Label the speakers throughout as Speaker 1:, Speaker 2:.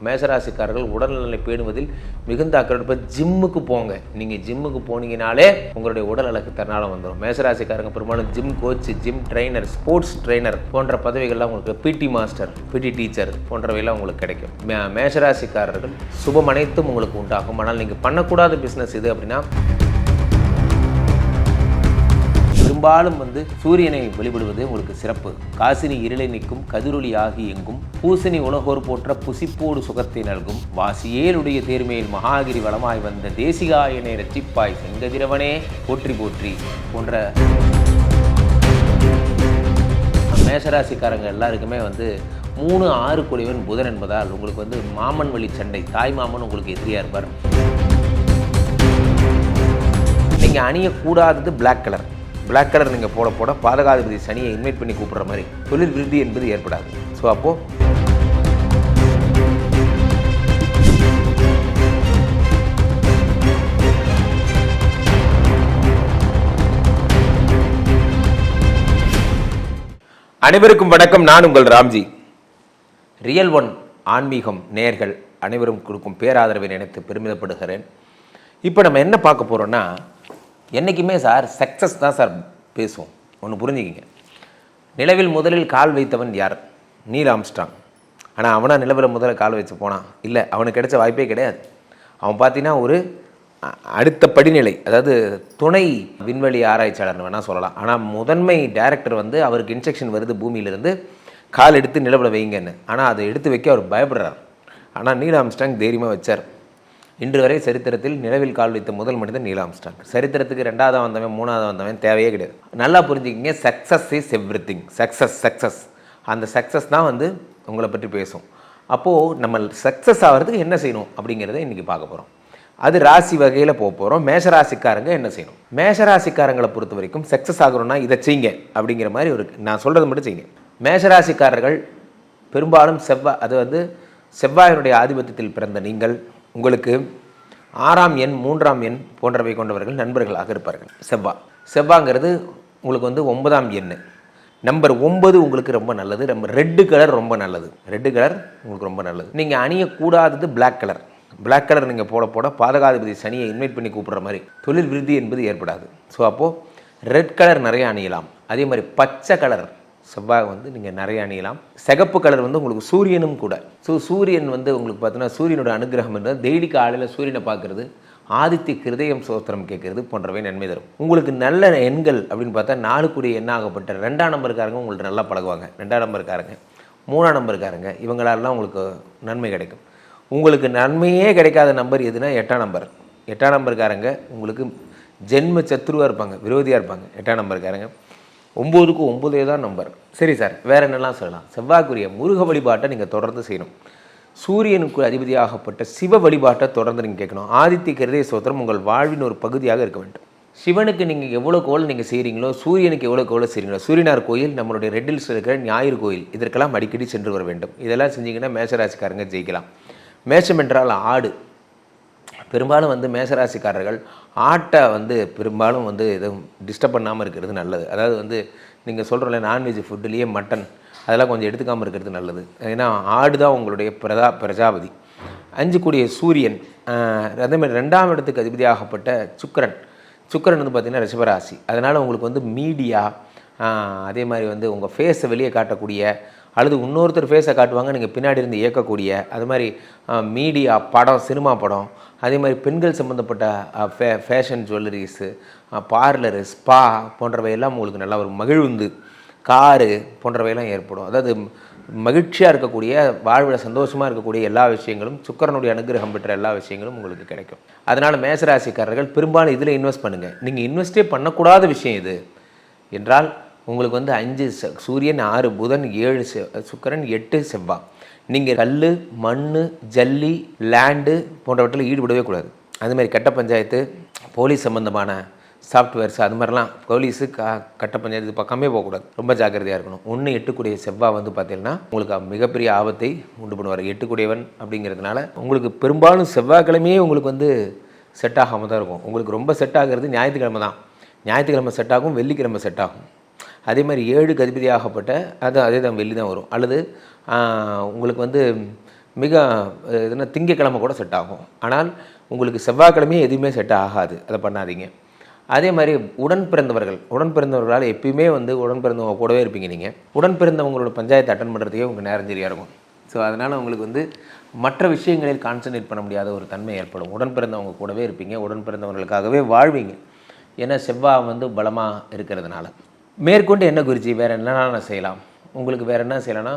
Speaker 1: மேஷராசிக்காரர்கள் உடல்நலனை பேணுவதில் மிகுந்த அக்கறை. ஜிம்முக்கு போங்க. நீங்கள் ஜிம்முக்கு போனீங்கனாலே உங்களுடைய உடல் அழகு தன்னால வந்துடும். மேஷராசிக்காரங்க பெரும்பாலும் gym coach, gym trainer, sports trainer போன்ற பதவிகள்லாம் உங்களுக்கு, பிடி மாஸ்டர், பிடி டீச்சர் போன்றவையெல்லாம் உங்களுக்கு கிடைக்கும். மேஷராசிக்காரர்கள் சுபம் அனைத்தும் உங்களுக்கு உண்டாகும். ஆனால் நீங்கள் பண்ணக்கூடாத பிஸ்னஸ் இது அப்படின்னா, பெரும்பாலும் சூரியனை வழிபடுவது உங்களுக்கு சிறப்பு. காசினி இருளை நிற்கும், கதிரொலி ஆகி எங்கும், பூசணி உலகோர் போற்ற புசிப்போடு சுகத்தை நல்கும், வாசியேலுடைய தேர்மையில் மகாகிரி வளமாய் வந்த தேசிகாயனை ரட்சிப்பாய் செங்கதிரவனே போற்றி போற்றி போன்ற மேஷராசிக்காரங்க எல்லாருக்குமே 3-6 கூடியவன் புதன் என்பதால் உங்களுக்கு மாமன் வழி சண்டை, தாய் மாமன் உங்களுக்கு எதிரியாக இருப்பார். நீங்கள் அணியக்கூடாதது பிளாக் கலர். பிளாக் கலர் நீங்கள் போட பாதகாதிபதி சனியை இன்வைட் பண்ணி கூப்பிட்ற மாதிரி தொழில் விருத்தி என்பது ஏற்படாது. ஸோ அப்போது அனைவருக்கும் வணக்கம். நான் உங்கள் ராம்ஜி. ரியல் ஒன் ஆன்மீகம் நேயர்கள் அனைவரும் கொடுக்கும் பேராதரவை நினைத்து பெருமிதப்படுகிறேன். இப்போ நம்ம என்ன பார்க்க போகிறோன்னா, என்றைக்குமே சக்ஸஸ் தான் பேசுவோம். ஒன்று புரிஞ்சுக்கிங்க. நிலவில் முதலில் கால் வைத்தவன் யார்? Neil Armstrong. ஆனால் அவனா நிலவில் முதல்ல கால் வச்சு போனான்? இல்லை, அவனுக்கு கிடைச்ச வாய்ப்பே கிடையாது. அவன் பார்த்தீங்கன்னா ஒரு அடுத்த படிநிலை, அதாவது துணை விண்வெளி ஆராய்ச்சியாளர்னு வேணால் சொல்லலாம். ஆனால் முதன்மை டைரக்டர் அவருக்கு இன்ஸ்ட்ரக்ஷன் வருது பூமியிலிருந்து, கால் எடுத்து நிலவில் வைங்கன்னு. ஆனால் அதை எடுத்து வைக்க அவர் பயப்படுறார். ஆனால் நீல் ஆம்ஸ்ட்ராங் தைரியமாக வச்சார். இன்று வரை சரித்திரத்தில் நிலவில் கால் வைத்த முதல் மனிதன் நீல் ஆம்ஸ்ட்ராங். சரித்திரத்துக்கு 2வது வந்தவன் 3வது வந்தவன் தேவையே கிடையாது. நல்லா புரிஞ்சுக்கிங்க. Success is everything. சக்ஸஸ் அந்த சக்ஸஸ் தான் உங்களை பற்றி பேசும். அப்போது நம்ம சக்ஸஸ் ஆகிறதுக்கு என்ன செய்யணும் அப்படிங்கிறத இன்றைக்கி பார்க்க போகிறோம். அது ராசி வகையில் போக போகிறோம். மேஷராசிக்காரங்க என்ன செய்யணும்? மேஷராசிக்காரங்களை பொறுத்த வரைக்கும் சக்ஸஸ் ஆகணும்னா இதை செய்யுங்க அப்படிங்கிற மாதிரி நான் சொல்கிறது மட்டும் செய்யுங்க. மேஷராசிக்காரர்கள் பெரும்பாலும் செவ்வாயினுடைய ஆதிபத்தியத்தில் பிறந்த நீங்கள், உங்களுக்கு 6ஆம் எண் 3ஆம் எண் போன்றவை கொண்டவர்கள் நண்பர்களாக இருப்பார்கள். செவ்வாங்கிறது உங்களுக்கு 9ஆம் எண். நம்பர் 9 உங்களுக்கு ரொம்ப நல்லது. ரெட்டு கலர் ரொம்ப நல்லது. ரெட்டு கலர் உங்களுக்கு ரொம்ப நல்லது. நீங்கள் அணியக்கூடாதது பிளாக் கலர். பிளாக் கலர் நீங்கள் போட பாதகாதிபதி சனியை இன்வைட் பண்ணி கூப்பிட்ற மாதிரி தொழில் விருத்தி என்பது ஏற்படாது. ஸோ அப்போது ரெட் கலர் நிறைய அணியலாம். அதே மாதிரி பச்சை கலர் செவ்வாய் நீங்கள் நிறைய அணியலாம். சிகப்பு கலர் உங்களுக்கு சூரியனும் கூட. ஸோ சூரியன் உங்களுக்கு பார்த்தீங்கன்னா சூரியனோட அனுகிரகம் என்றது டெய்லி காலையில் சூரியனை பார்க்குறது, ஆதித்ய கிருதயம் சோத்திரம் கேட்கறது போன்றவை நன்மை தரும். உங்களுக்கு நல்ல எண்கள் அப்படின்னு பார்த்தா 4 கூடிய எண்ணாகப்பட்ட 2ஆம் நம்பருக்காரங்க உங்களுக்கு நல்லா பழகுவாங்க. 2ஆம் நம்பருக்காரங்க, 3ஆம் நம்பருக்காரங்க, இவங்களாலாம் உங்களுக்கு நன்மை கிடைக்கும். உங்களுக்கு நன்மையே கிடைக்காத நம்பர் எதுனா 8ஆம் நம்பர். 8ஆம் நம்பருக்காரங்க உங்களுக்கு ஜென்ம சத்ருவாக இருப்பாங்க, விரோதியாக இருப்பாங்க. 8ஆம் நம்பருக்காரங்க 9க்கு 9 தான் நம்பர். சரி சார், வேறு என்னெல்லாம் சொல்லலாம்? செவ்வாய்க்குரிய முருக வழிபாட்டை நீங்கள் தொடர்ந்து செய்யணும். சூரியனுக்கு அதிபதியாகப்பட்ட சிவ வழிபாட்டை தொடர்ந்து நீங்கள் கேட்கணும். ஆதித்ய கிருதய ஸ்தோத்திரம் உங்கள் வாழ்வின் ஒரு பகுதியாக இருக்க வேண்டும். சிவனுக்கு நீங்கள் எவ்வளோக்கு எவ்வளோ நீங்கள் செய்கிறீங்களோ, சூரியனுக்கு எவ்வளோக்கு எவ்வளோ செய்கிறீங்களோ, சூரியனார் கோயில், நம்மளுடைய ரெட் ஹில்ஸில் இருக்கிற ஞாயிறு கோயில், இதற்கெல்லாம் அடிக்கடி சென்று வர வேண்டும். இதெல்லாம் செஞ்சிங்கன்னா மேஷராசிக்காரங்க ஜெயிக்கலாம். மேஷம் என்றால் ஆடு. பெரும்பாலும் மேஷராசிக்காரர்கள் ஆட்டை பெரும்பாலும் எதுவும் டிஸ்டர்ப் பண்ணாமல் இருக்கிறது நல்லது. அதாவது நீங்கள் சொல்கிறோம்ல, நான்வெஜ் ஃபுட்டுலேயே மட்டன் அதெல்லாம் கொஞ்சம் எடுத்துக்காமல் இருக்கிறது நல்லது. ஏன்னா ஆடு தான் உங்களுடைய பிரஜாபதி. 5 கூடிய சூரியன். அதேமாதிரி 2ஆம் இடத்துக்கு அதிபதியாகப்பட்ட சுக்கிரன் பார்த்திங்கன்னா ரிஷபராசி. அதனால் உங்களுக்கு மீடியா, அதே மாதிரி உங்கள் ஃபேஸை வெளியே காட்டக்கூடிய, அல்லது இன்னொருத்தர் ஃபேஸை காட்டுவாங்க, நீங்கள் பின்னாடி இருந்து இயக்கக்கூடிய, அது மாதிரி மீடியா, படம், சினிமா படம், அதே மாதிரி பெண்கள் சம்மந்தப்பட்ட ஃபேஷன் ஜுவல்லரிஸு, பார்லரு, ஸ்பா போன்றவையெல்லாம் உங்களுக்கு நல்லா வரும். மகிழ்ந்து காரு போன்றவையெல்லாம் ஏற்படும். அதாவது மகிழ்ச்சியாக இருக்கக்கூடிய, வாழ்வில் சந்தோஷமாக இருக்கக்கூடிய எல்லா விஷயங்களும், சுக்கிரனுடைய அனுகிரகம் பெற்ற எல்லா விஷயங்களும் உங்களுக்கு கிடைக்கும். அதனால் மேஷராசிக்காரர்கள் பெரும்பாலும் இதில் இன்வெஸ்ட் பண்ணுங்கள். நீங்கள் இன்வெஸ்டே பண்ணக்கூடாத விஷயம் இது என்றால் உங்களுக்கு 5 சூரியன், 6 புதன், 7 சுக்கிரன், 8 செவ்வாய். நீங்கள் கல், மண், ஜல்லி, லேண்டு போன்றவற்றில் ஈடுபடவே கூடாது. அதுமாதிரி கட்ட பஞ்சாயத்து, போலீஸ் சம்மந்தமான சாஃப்ட்வேர்ஸ், அது மாதிரிலாம் போலீஸு கட்ட பஞ்சாயத்து பக்கமே போகக்கூடாது. ரொம்ப ஜாக்கிரதையாக இருக்கணும். 1-8 கூடிய செவ்வாய் பார்த்தீங்கன்னா உங்களுக்கு மிகப்பெரிய ஆபத்தை உண்டு பண்ணுவார். 8 கூடியவன் அப்படிங்கிறதுனால உங்களுக்கு பெரும்பாலும் செவ்வாய்க்கிழமையே உங்களுக்கு செட் ஆகாமல் தான் இருக்கும். உங்களுக்கு ரொம்ப செட் ஆகிறது ஞாயிற்றுக்கிழமை தான். ஞாயிற்றுக்கிழமை செட் ஆகும், வெள்ளிக்கிழமை செட் ஆகும். அதே மாதிரி 7க்கு அதிபதியாகப்பட்ட அதே தான் வெள்ளி தான் வரும். அல்லது உங்களுக்கு மிக எதுனா திங்கக்கிழமை கூட செட் ஆகும். ஆனால் உங்களுக்கு செவ்வாய்க்கிழமையும் எதுவுமே செட் ஆகாது, அதை பண்ணாதீங்க. அதே மாதிரி உடன் பிறந்தவர்களால் எப்பயுமே வந்து உடன் பிறந்தவங்க கூடவே இருப்பீங்க. நீங்கள் உடன் பிறந்தவங்களோட பஞ்சாயத்து அட்டன் பண்ணுறதுக்கே உங்கள் நேரம் சரியாக இருக்கும். ஸோ அதனால் உங்களுக்கு வந்து மற்ற விஷயங்களில் கான்சன்ட்ரேட் பண்ண முடியாத ஒரு தன்மை ஏற்படும். உடன் பிறந்தவங்க கூடவே இருப்பீங்க, உடன் பிறந்தவர்களுக்காகவே வாழ்வீங்க. ஏன்னா செவ்வாய் வந்து பலமாக இருக்கிறதுனால. மேற்கொண்டு என்ன குருஜி வேறு என்னென்ன செய்யலாம்? உங்களுக்கு வேறு என்ன செய்யலாம்னா,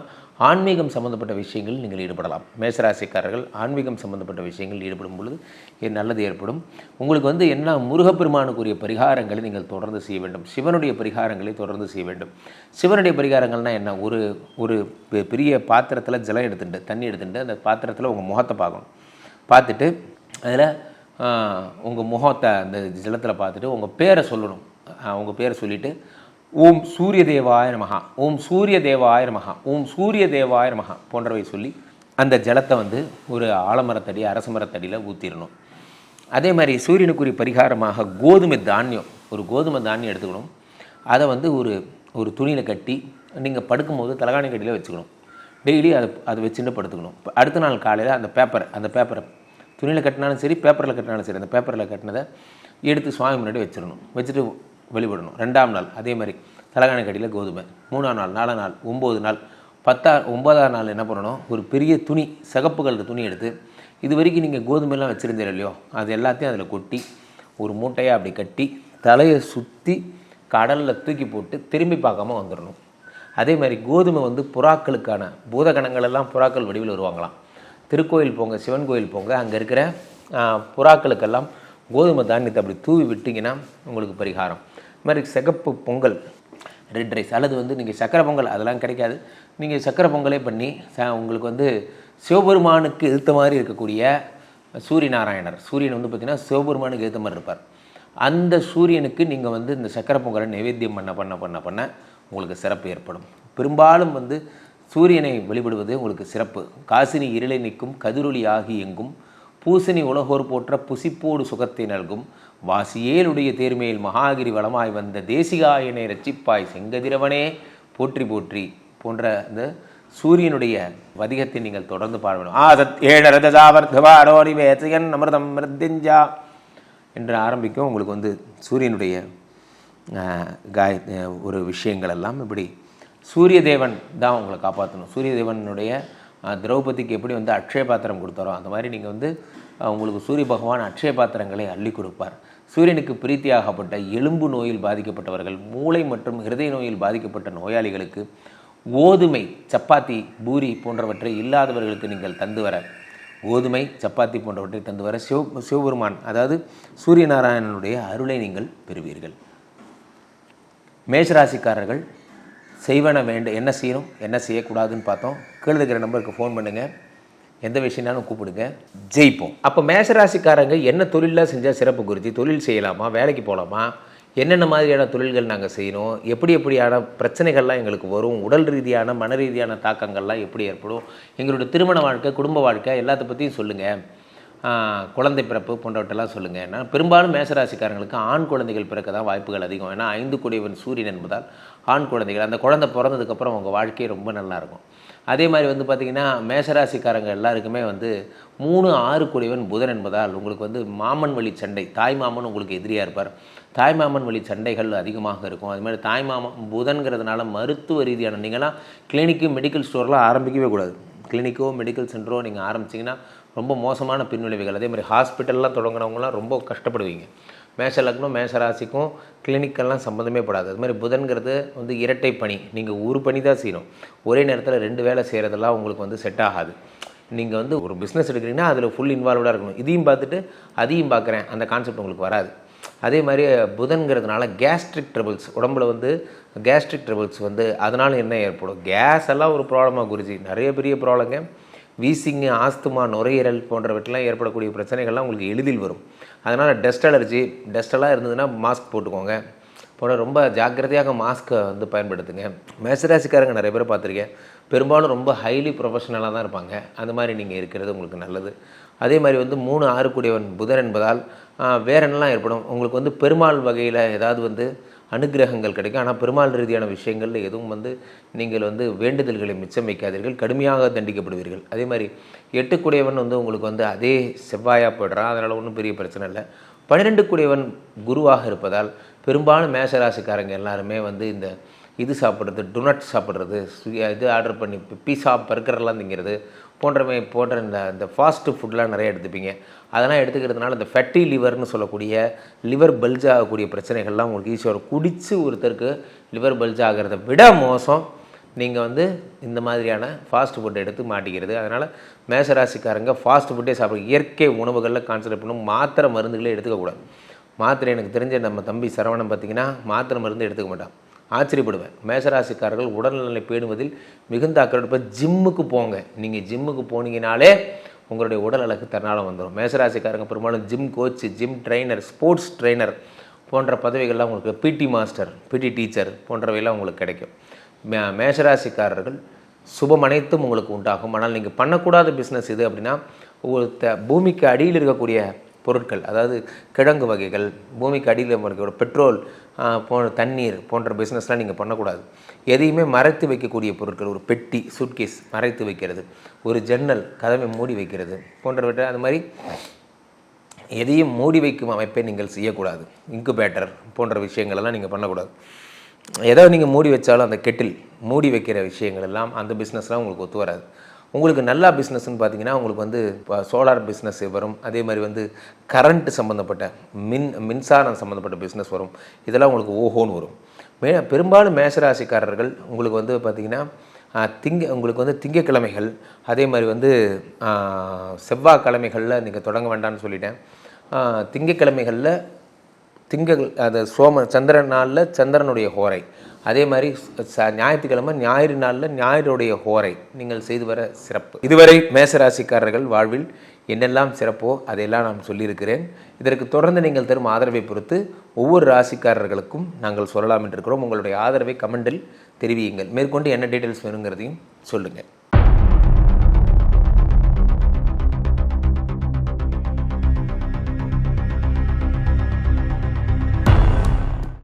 Speaker 1: ஆன்மீகம் சம்மந்தப்பட்ட விஷயங்கள் நீங்கள் ஈடுபடலாம். மேசராசிக்காரர்கள் ஆன்மீகம் சம்மந்தப்பட்ட விஷயங்கள் ஈடுபடும் பொழுது இது நல்லது ஏற்படும். உங்களுக்கு வந்து என்ன முருகப்பெருமானுக்குரிய பரிகாரங்களை நீங்கள் தொடர்ந்து செய்ய வேண்டும். சிவனுடைய பரிகாரங்களை தொடர்ந்து செய்ய வேண்டும். சிவனுடைய பரிகாரங்கள்னால் என்ன? ஒரு பெரிய பாத்திரத்தில் ஜலம் எடுத்துட்டு தண்ணி எடுத்துட்டு அந்த பாத்திரத்தில் உங்கள் முகத்தை பார்க்கணும். பார்த்துட்டு அதில் உங்கள் முகத்தை அந்த ஜலத்தில் பார்த்துட்டு உங்கள் பேரை சொல்லணும். உங்கள் பேரை சொல்லிவிட்டு ஓம் சூரிய தேவாய நமஹா, ஓம் சூரிய தேவாய நமஹா, ஓம் சூரிய தேவாய நமஹா போன்றவை சொல்லி அந்த ஜலத்தை வந்து ஒரு ஆலமரத்தடி அரச மரத்தடியில் ஊற்றிடணும். அதே மாதிரி சூரியனுக்குரிய பரிகாரமாக கோதுமை தானியம் எடுத்துக்கணும். அதை வந்து ஒரு துணியில் கட்டி நீங்கள் படுக்கும்போது தலகாணி கட்டியில் வச்சுக்கணும். டெய்லி அதை வச்சுட்டு படுத்துக்கணும். அடுத்த நாள் காலையில் அந்த பேப்பரை துணியில் கட்டினாலும் சரி, பேப்பரில் கட்டினாலும் சரி, அந்த பேப்பரில் கட்டினதை எடுத்து சுவாமி முன்னாடி வச்சிடணும். வச்சுட்டு வெளிவிடணும். 2ஆம் நாள் அதே மாதிரி தலகாணி கட்டியில் கோதுமை. 3ஆம் நாள், 4ஆம் நாள், 9 நாள், 9ஆம் நாள் என்ன பண்ணணும்? ஒரு பெரிய துணி, சிகப்பு கலர் துணி எடுத்து இது வரைக்கும் நீங்கள் கோதுமைலாம் வச்சுருந்தீங்க இல்லையோ, அது எல்லாத்தையும் அதில் கொட்டி ஒரு மூட்டையாக அப்படி கட்டி தலையை சுற்றி கடலில் தூக்கி போட்டு திரும்பி பார்க்காம வந்துடணும். அதே மாதிரி கோதுமை வந்து புறாக்களுக்கான பூதகணங்கள் எல்லாம் புறாக்கள் வடிவில் வருவாங்களாம். திருக்கோயில் போங்க, சிவன் கோயில் போங்க, அங்கே இருக்கிற புறாக்களுக்கெல்லாம் கோதுமை தானியத்தை அப்படி தூவி விட்டிங்கன்னா உங்களுக்கு பரிகாரம். இது மாதிரி சிகப்பு பொங்கல், ரெட் ரைஸ், அல்லது வந்து நீங்கள் சக்கரை பொங்கல் அதெல்லாம் கிடைக்காது, நீங்கள் சக்கரை பொங்கலே பண்ணி உங்களுக்கு வந்து சிவபெருமானுக்கு எதிர்த்த மாதிரி இருக்கக்கூடிய சூரியன் வந்து பார்த்திங்கன்னா சிவபெருமானுக்கு எதிர்த்த மாதிரி இருப்பார். அந்த சூரியனுக்கு நீங்கள் வந்து இந்த சக்கரை பொங்கலை நைவேத்தியம் பண்ண உங்களுக்கு சிறப்பு ஏற்படும். பெரும்பாலும் வந்து சூரியனை வழிபடுவது உங்களுக்கு சிறப்பு. காசினி இருளை நிற்கும் கதிரொளி ஆகி எங்கும் பூசணி உலகோர் போற்ற புசிப்போடு சுகத்தை நல்கும் வாசியேலுடைய தேர்மையில் மகாகிரி வளமாய் வந்த தேசிகாயனை ரட்சிப்பாய் செங்கதிரவனே போற்றி போற்றி போன்ற இந்த சூரியனுடைய வதிகத்தை நீங்கள் தொடர்ந்து பாட வேண்டும். ஆசத் ஏழரதாவர்தவாரோரி வேசயன் அமிர்தம் மிருத்யஞ்சா என்று ஆரம்பிக்கும். உங்களுக்கு வந்து சூரியனுடைய ஒரு விஷயங்கள் எல்லாம் இப்படி சூரிய தேவன் தான் உங்களை காப்பாற்றணும். சூரிய தேவனுடைய திரௌபதிக்கு எப்படி வந்து அக்ஷய பாத்திரம் கொடுத்தாரோ அந்த மாதிரி நீங்கள் வந்து உங்களுக்கு சூரிய பகவான் அக்ஷய பாத்திரங்களை அள்ளி கொடுப்பார். சூரியனுக்கு பிரீத்தியாகப்பட்ட எலும்பு நோயில் பாதிக்கப்பட்டவர்கள், மூளை மற்றும் ஹிருதய நோயில் பாதிக்கப்பட்ட நோயாளிகளுக்கு கோதுமை, சப்பாத்தி, பூரி போன்றவற்றை இல்லாதவர்களுக்கு நீங்கள் தந்து வர, கோதுமை, சப்பாத்தி போன்றவற்றை தந்து வர சிவபெருமான் அதாவது சூரிய நாராயணனுடைய அருளை நீங்கள் பெறுவீர்கள். மேஷராசிக்காரர்கள் செய்வன என்ன செய்யணும் என்ன செய்யக்கூடாதுன்னு பார்த்தோம். கீழே இருக்கிற நம்பருக்கு ஃபோன் பண்ணுங்கள், எந்த விஷயம்னாலும் கூப்பிடுங்க, ஜெயிப்போம். அப்போ மேஷராசிக்காரங்க என்ன தொழிலாக செஞ்சால் சிறப்பு குருஜி? தொழில் செய்யலாமா, வேலைக்கு போகலாமா, என்னென்ன மாதிரியான தொழில்கள் நாங்கள் செய்யணும், எப்படியான பிரச்சனைகள்லாம் எங்களுக்கு வரும், உடல் ரீதியான மன ரீதியான தாக்கங்கள்லாம் எப்படி ஏற்படும், எங்களுடைய திருமண வாழ்க்கை, குடும்ப வாழ்க்கை எல்லாத்த பற்றியும் சொல்லுங்கள், குழந்தை பிறப்பு போன்றவற்றெல்லாம் சொல்லுங்கள். ஏன்னா பெரும்பாலும் மேஷராசிக்காரங்களுக்கு ஆண் குழந்தைகள் பிறக்க தான் வாய்ப்புகள் அதிகம். ஏன்னா 5 கூடியவன் சூரியன் என்பதால் ஆண் குழந்தைகள், அந்த குழந்தை பிறந்ததுக்கப்புறம் அவங்க வாழ்க்கை ரொம்ப நல்லாயிருக்கும். அதே மாதிரி வந்து பார்த்திங்கன்னா மேஷராசிக்காரங்க எல்லாருக்குமே வந்து 3, 6 கூடியவன் புதன் என்பதால் உங்களுக்கு வந்து மாமன் வழி சண்டை, தாய் மாமன் உங்களுக்கு எதிரியாக இருப்பார். தாய் மாமன் வழி சண்டைகள் அதிகமாக இருக்கும். அது மாதிரி தாய் மாமன் புதன்கிறதுனால மருத்துவ ரீதியான நீங்களாம் கிளினிக்கு மெடிக்கல் ஸ்டோர்லாம் ஆரம்பிக்கவே கூடாது. கிளினிக்கோ மெடிக்கல் சென்டரோ நீங்கள் ஆரம்பிச்சிங்கன்னா ரொம்ப மோசமான பின்விளைவுகள். அதே மாதிரி ஹாஸ்பிட்டல்லாம் தொடங்கினவங்களாம் ரொம்ப கஷ்டப்படுவீங்க. மேஷ லக்னம் மேஷராசிக்கும் கிளினிக்கெல்லாம் சம்மந்தமே படாது. அது மாதிரி புதன்கிறது வந்து இரட்டை பணி, நீங்கள் ஒரு பணி தான் செய்யணும். ஒரே நேரத்தில் 2 வேலை செய்கிறதெல்லாம் உங்களுக்கு வந்து செட் ஆகாது. நீங்கள் வந்து ஒரு பிஸ்னஸ் எடுக்கிறீங்கன்னா அதில் ஃபுல் இன்வால்வ்டாக இருக்கணும். இதையும் பார்த்துட்டு அதையும் பார்க்குறேன் அந்த கான்செப்ட் உங்களுக்கு வராது. அதே மாதிரி புதன்கிறதுனால கேஸ்ட்ரிக் ட்ரபிள்ஸ், உடம்புல வந்து கேஸ்ட்ரிக் ட்ரபிள்ஸ் வந்து அதனால் என்ன ஏற்படும்? கேஸ் எல்லாம் ஒரு ப்ராப்ளமாக குருஜி, நிறைய பெரிய ப்ராப்ளங்க. வீசிங்கு, ஆஸ்துமா, நுரையீரல் போன்றவற்றெல்லாம் ஏற்படக்கூடிய பிரச்சனைகள்லாம் உங்களுக்கு எளிதில் வரும். அதனால் டஸ்ட் அலர்ஜி, டஸ்ட்டெல்லாம் இருந்ததுன்னா மாஸ்க் போட்டுக்கோங்க. போன ரொம்ப ஜாக்கிரதையாக மாஸ்க்கை வந்து பயன்படுத்துங்க. மேஷராசிக்காரங்க நிறைய பேர் பார்த்துருக்கேன், பெரும்பாலும் ரொம்ப ஹைலி ப்ரொஃபஷனலாக தான் இருப்பாங்க. அந்த மாதிரி நீங்கள் இருக்கிறது உங்களுக்கு நல்லது. அதே மாதிரி வந்து 3, 6 கூடியவன் புதன் என்பதால் வேறு என்னெல்லாம் ஏற்படும்? உங்களுக்கு வந்து பெருமாள் வகையில் ஏதாவது வந்து அனுகிரகங்கள் கிடைக்கும். ஆனால் பெருமாள் ரீதியான விஷயங்களில் எதுவும் நீங்கள் வேண்டுதல்களை மிச்சம் வைக்காதீர்கள், கடுமையாக தண்டிக்கப்படுவீர்கள். அதே மாதிரி 8 கூடையவன் உங்களுக்கு அதே செவ்வாயாக போய்டுறான், அதனால் ஒன்றும் பெரிய பிரச்சனை இல்லை. 12 கூடையவன் குருவாக இருப்பதால் பெரும்பாலும் மேஷராசிக்காரங்க எல்லாருமே இந்த இது சாப்பிட்றது, டொனட் சாப்பிட்றது, இது ஆர்டர் பண்ணி பீஸா பர்கர்லாம் திங்கிறது போன்ற இந்த ஃபாஸ்ட்டு ஃபுட்லாம் நிறைய எடுத்துப்பீங்க. அதெல்லாம் எடுத்துக்கிறதுனால இந்த ஃபேட்டி லிவர்னு சொல்லக்கூடிய லிவர் பல்ஜ் ஆகக்கூடிய பிரச்சனைகள்லாம் உங்களுக்கு ஈஸியாக வரும். குடித்து ஒருத்தருக்கு லிவர் பல்ஜ் ஆகிறத விட மோசம் நீங்கள் இந்த மாதிரியான ஃபாஸ்ட் ஃபுட் எடுத்து மாட்டிக்கிறது. அதனால் மேஷராசிக்காரங்க ஃபாஸ்ட் ஃபுட்டே சாப்பிடுங்க. இயற்கை உணவுகளில் கான்சன்ட்ரேட் பண்ணணும். மாத்திரை மருந்துகளே எடுத்துக்கக்கூடாது. மாத்திரை எனக்கு தெரிஞ்ச நம்ம தம்பி சரவணன் பார்த்திங்கன்னா மாத்திரை மருந்து எடுத்துக்க மாட்டான். ஆச்சரியப்படுவேன். மேஷராசிக்காரர்கள் உடல்நலை பேணுவதில் மிகுந்த அக்கறை. இப்போ ஜிம்முக்கு போங்க. நீங்கள் ஜிம்முக்கு போனீங்கனாலே உங்களுடைய உடல் அழகு தன்னாலும் வந்துடும். மேஷராசிக்காரங்க பெரும்பாலும் gym coach, gym trainer, sports trainer போன்ற பதவிகள்லாம் உங்களுக்கு, பிடி மாஸ்டர், பிடி டீச்சர் போன்றவையெல்லாம் உங்களுக்கு கிடைக்கும். மேஷராசிக்காரர்கள் சுபம் அனைத்தும் உங்களுக்கு உண்டாகும். ஆனால் நீங்கள் பண்ணக்கூடாத பிஸ்னஸ் இது அப்படின்னா, பூமிக்கு அடியில் இருக்கக்கூடிய பொருட்கள், அதாவது கிழங்கு வகைகள், பூமிக்கு அடியில் இருக்கக்கூடிய பெட்ரோல் போன்ற தண்ணீர் போன்ற பிஸ்னஸ்லாம் நீங்கள் பண்ணக்கூடாது. எதையுமே மறைத்து வைக்கக்கூடிய பொருட்கள், ஒரு பெட்டி, சூட்கேஸ் மறைத்து வைக்கிறது, ஒரு ஜன்னல் கதவை மூடி வைக்கிறது போன்றவற்றை, அது மாதிரி எதையும் மூடி வைக்கும் அமைப்பை நீங்கள் செய்யக்கூடாது. இன்குபேட்டர் போன்ற விஷயங்களெல்லாம் நீங்கள் பண்ணக்கூடாது. ஏதாவது நீங்கள் மூடி வச்சாலும் அந்த கெட்டில் மூடி வைக்கிற விஷயங்கள் எல்லாம், அந்த பிஸ்னஸ்லாம் உங்களுக்கு ஒத்து வராது. உங்களுக்கு நல்லா பிஸ்னஸ்ன்னு பார்த்தீங்கன்னா உங்களுக்கு இப்போ சோலார் பிஸ்னஸ் வரும். அதே மாதிரி கரண்ட்டு சம்மந்தப்பட்ட மின்சாரம் சம்மந்தப்பட்ட பிஸ்னஸ் வரும். இதெல்லாம் உங்களுக்கு ஓஹோன்னு வரும். பெரும்பாலும் மேஷராசிக்காரர்கள் உங்களுக்கு பார்த்திங்கன்னா உங்களுக்கு திங்கக்கிழமைகள், அதே மாதிரி செவ்வாய்க்கிழமைகளில் நீங்கள் தொடங்க வேண்டாம்னு சொல்லிட்டேன். திங்கக்கிழமைகளில் அது சந்திரன் நாளில் சந்திரனுடைய ஹோரை, அதே மாதிரி ஞாயிற்றுக்கிழமை ஞாயிறு நாளில் ஞாயிறுடைய ஹோரை நீங்கள் செய்து வர சிறப்பு. இதுவரை மேஷராசிக்காரர்கள் வாழ்வில் என்னெல்லாம் சிறப்போ அதையெல்லாம் நான் சொல்லியிருக்கிறேன். இதற்கு தொடர்ந்து நீங்கள் தரும் ஆதரவை பொறுத்து ஒவ்வொரு ராசிக்காரர்களுக்கும் நாங்கள் சொல்லலாம் என்று இருக்கிறோம். உங்களுடைய ஆதரவை கமெண்டில் தெரிவியுங்கள். மேற்கொண்டு என்ன டீட்டெயில்ஸ் வேணுங்கிறதையும் சொல்லுங்கள்.